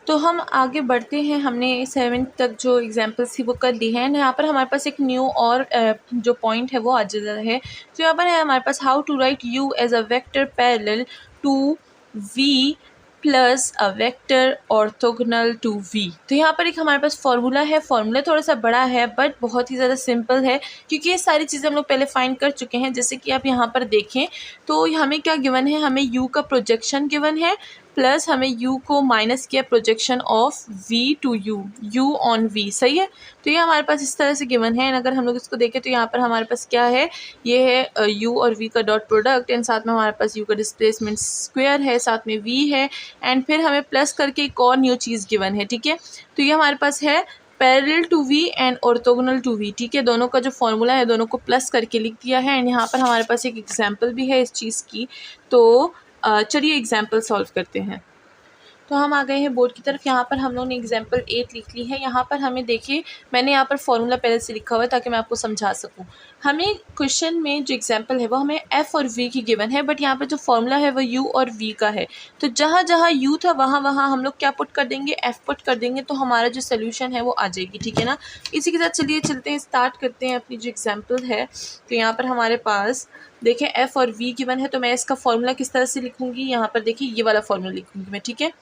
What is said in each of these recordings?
तो हम आगे बढ़ते हैं। हमने 7 तक जो एग्जांपल्स थी वो कर ली हैं। यहाँ पर हमारे पास एक न्यू और जो पॉइंट है वो आ जाता है। तो यहाँ पर है हमारे पास how to write u as a vector parallel to v plus a vector orthogonal to v। तो यहाँ पर एक हमारे पास फॉर्मूला है। फॉर्मूला थोड़ा सा बड़ा है बट बहुत ही ज़्यादा सिंपल है, क्योंकि ये सारी चीज़ें हम लोग पहले फाइंड कर चुके हैं। जैसे कि आप यहाँ पर देखें तो हमें क्या गिवन है, हमें u का प्रोजेक्शन गिवन है प्लस हमें u को माइनस किया projection of v to u on v। सही है। तो ये हमारे पास इस तरह से गिवन है। अगर हम लोग इसको देखें तो यहाँ पर हमारे पास क्या है, ये है u और v का डॉट प्रोडक्ट एंड साथ में हमारे पास u का डिस्प्लेसमेंट स्क्वायर है, साथ में v है एंड फिर हमें प्लस करके एक और न्यू चीज़ गिवन है। ठीक है। तो ये हमारे पास है parallel to v and orthogonal to v। ठीक है। दोनों का जो फॉर्मूला है दोनों को प्लस करके लिख दिया है एंड यहाँ पर हमारे पास एक एग्जाम्पल भी है इस चीज़ की। तो चलिए एग्जाम्पल सॉल्व करते हैं। तो हम आ गए हैं बोर्ड की तरफ। यहाँ पर हम लोगों ने एग्जाम्पल 8 लिख ली है। यहाँ पर हमें देखिए, मैंने यहाँ पर फॉर्मूला पहले से लिखा हुआ है ताकि मैं आपको समझा सकूँ। हमें क्वेश्चन में जो एग्जाम्पल है वो हमें f और v की गिवन है, बट यहाँ पर जो फॉर्मूला है वो u और v का है। तो जहाँ जहाँ u था वहाँ वहाँ हम लोग क्या पुट कर देंगे, f पुट कर देंगे, तो हमारा जो सोल्यूशन है वो आ जाएगी। ठीक है ना। इसी के साथ चलिए चलते हैं, स्टार्ट करते हैं अपनी जो एग्जाम्पल है। तो यहाँ पर हमारे पास देखिए f और v गिवन है, तो मैं इसका फॉर्मूला किस तरह से लिखूँगी, यहाँ पर देखिए ये वाला फॉर्मूला लिखूँगी मैं। ठीक है।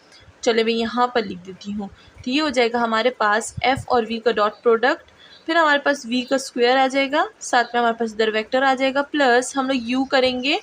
चले मैं यहाँ पर लिख देती हूँ। तो ये हो जाएगा हमारे पास f और v का डॉट प्रोडक्ट, फिर हमारे पास v का स्क्वायर आ जाएगा, साथ में हमारे पास इधर वेक्टर आ जाएगा, प्लस हम लोग u करेंगे।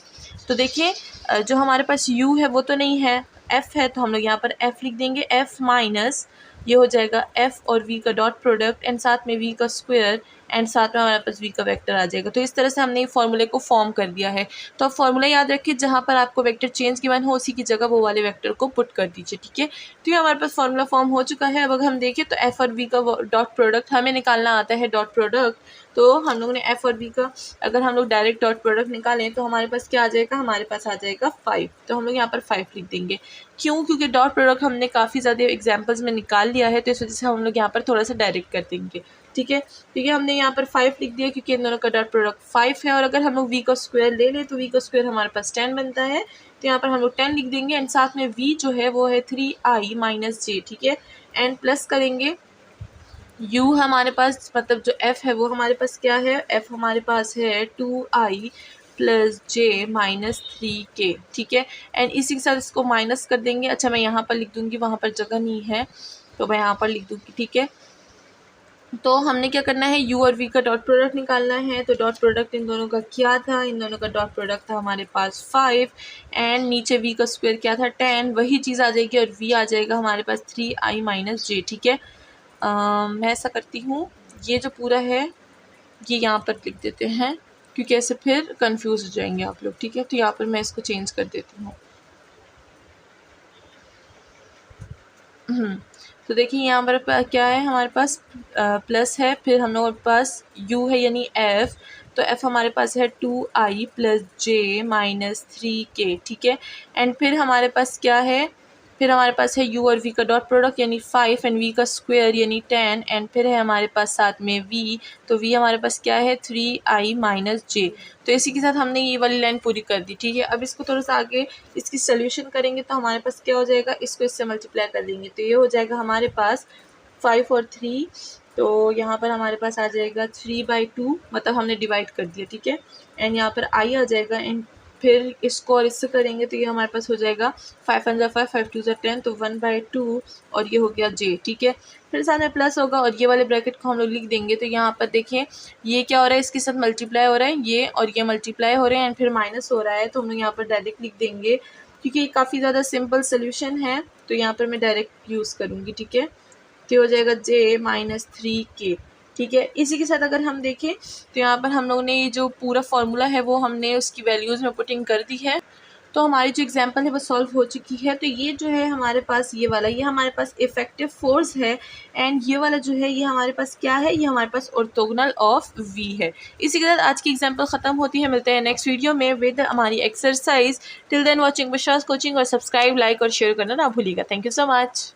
तो देखिए जो हमारे पास u है वो तो नहीं है, f है, तो हम लोग यहाँ पर f लिख देंगे। f माइनस ये हो जाएगा f और v का डॉट प्रोडक्ट एंड साथ में v का स्क्वायर एंड साथ में हमारे पास v का वेक्टर आ जाएगा। तो इस तरह से हमने फॉर्मूले को फॉर्म कर दिया है। तो अब फॉर्मूला याद रखिए, जहाँ पर आपको वेक्टर चेंज गिवन हो उसी की जगह वो वाले वेक्टर को पुट कर दीजिए। ठीक है। तो ये हमारे पास फॉर्मूला फॉर्म हो चुका है। अब अगर हम देखें तो f और v का डॉट प्रोडक्ट हमें निकालना आता है, डॉट प्रोडक्ट। तो हम लोगों ने f और v का अगर हम लोग डायरेक्ट डॉट प्रोडक्ट निकालें तो हमारे पास क्या आ जाएगा, हमारे पास आ जाएगा 5। तो हम लोग यहाँ पर 5 लिख देंगे। क्यों? क्योंकि डॉट प्रोडक्ट हमने काफ़ी ज़्यादा एग्जाम्पल्स में निकाल लिया है, तो इस वजह से हम लोग यहाँ पर थोड़ा सा डायरेक्ट कर देंगे। ठीक है। क्योंकि हमने यहाँ पर 5 लिख दिया क्योंकि इन दोनों का डॉट प्रोडक्ट 5 है। और अगर हम लोग v का स्क्वायर ले लें तो v का स्क्वायर हमारे पास 10 बनता है। तो यहाँ पर हम लोग 10 लिख देंगे एंड साथ में v जो है वो है 3i माइनस j। ठीक है। एंड प्लस करेंगे u हमारे पास, मतलब जो f है वो हमारे पास क्या है, f हमारे पास है 2i plus j minus 3k। ठीक है। एंड इसी के साथ इसको माइनस कर देंगे। अच्छा मैं यहाँ पर लिख दूँगी, वहाँ पर जगह नहीं है तो मैं यहाँ पर लिख दूँगी। ठीक है। तो हमने क्या करना है, u और v का डॉट प्रोडक्ट निकालना है। तो डॉट प्रोडक्ट इन दोनों का क्या था, इन दोनों का डॉट प्रोडक्ट था हमारे पास 5 एंड नीचे v का स्क्वायर क्या था 10, वही चीज़ आ जाएगी और v आ जाएगा हमारे पास 3i माइनस j। ठीक है। मैं ऐसा करती हूँ, ये जो पूरा है ये यहाँ पर लिख देते हैं क्योंकि ऐसे फिर कंफ्यूज हो जाएंगे आप लोग। ठीक है। तो यहाँ पर मैं इसको चेंज कर देती हूँ। तो देखिए यहाँ पर क्या है, हमारे पास प्लस है, फिर हम लोगों के पास u है यानी f। तो f हमारे पास है 2i plus j minus 3k। ठीक है। एंड फिर हमारे पास क्या है, फिर हमारे पास है u और v का डॉट प्रोडक्ट यानी 5 एंड v का स्क्वायर यानी 10 एंड फिर है हमारे पास साथ में v। तो v हमारे पास क्या है 3i माइनस j। तो इसी के साथ हमने ये वाली लाइन पूरी कर दी। ठीक है। अब इसको थोड़ा सा आगे इसकी सोल्यूशन करेंगे तो हमारे पास क्या हो जाएगा, इसको इससे मल्टीप्लाई कर देंगे तो ये हो जाएगा हमारे पास 5 और 3। तो यहाँ पर हमारे पास आ जाएगा 3/2, मतलब हमने डिवाइड कर दिया। ठीक है। एंड यहाँ पर i आ जाएगा एंड फिर इसको और इससे करेंगे तो ये हमारे पास हो जाएगा 5 1 5 5 2 10, तो 1/2 और ये हो गया j। ठीक है। फिर साथ में प्लस होगा और ये वाले ब्रैकेट को हम लोग लिख देंगे। तो यहाँ पर देखें ये क्या हो रहा है, इसके साथ मल्टीप्लाई हो रहा है, ये और ये मल्टीप्लाई हो रहे हैं एंड फिर माइनस हो रहा है। तो हम लोग यहाँ पर डायरेक्ट लिख देंगे क्योंकि ये काफ़ी ज़्यादा सिंपल सोल्यूशन है, तो यहाँ पर मैं डायरेक्ट यूज़ करूँगी। ठीक है। तो हो जाएगा j माइनस 3k। ठीक है। इसी के साथ अगर हम देखें तो यहाँ पर हम लोगों ने ये जो पूरा फार्मूला है वो हमने उसकी वैल्यूज़ में पुटिंग कर दी है। तो हमारी जो एग्जांपल है वो सॉल्व हो चुकी है। तो ये जो है हमारे पास ये वाला, ये हमारे पास इफेक्टिव फोर्स है एंड ये वाला जो है ये हमारे पास क्या है, ये हमारे पास ऑर्थोगोनल ऑफ v है। इसी के साथ आज की एग्जांपल ख़त्म होती है। मिलते हैं नेक्स्ट वीडियो में विद हमारी exercise. Till then watching Vishas coaching और सब्सक्राइब, लाइक और शेयर करना ना भूलिएगा। Thank you so much.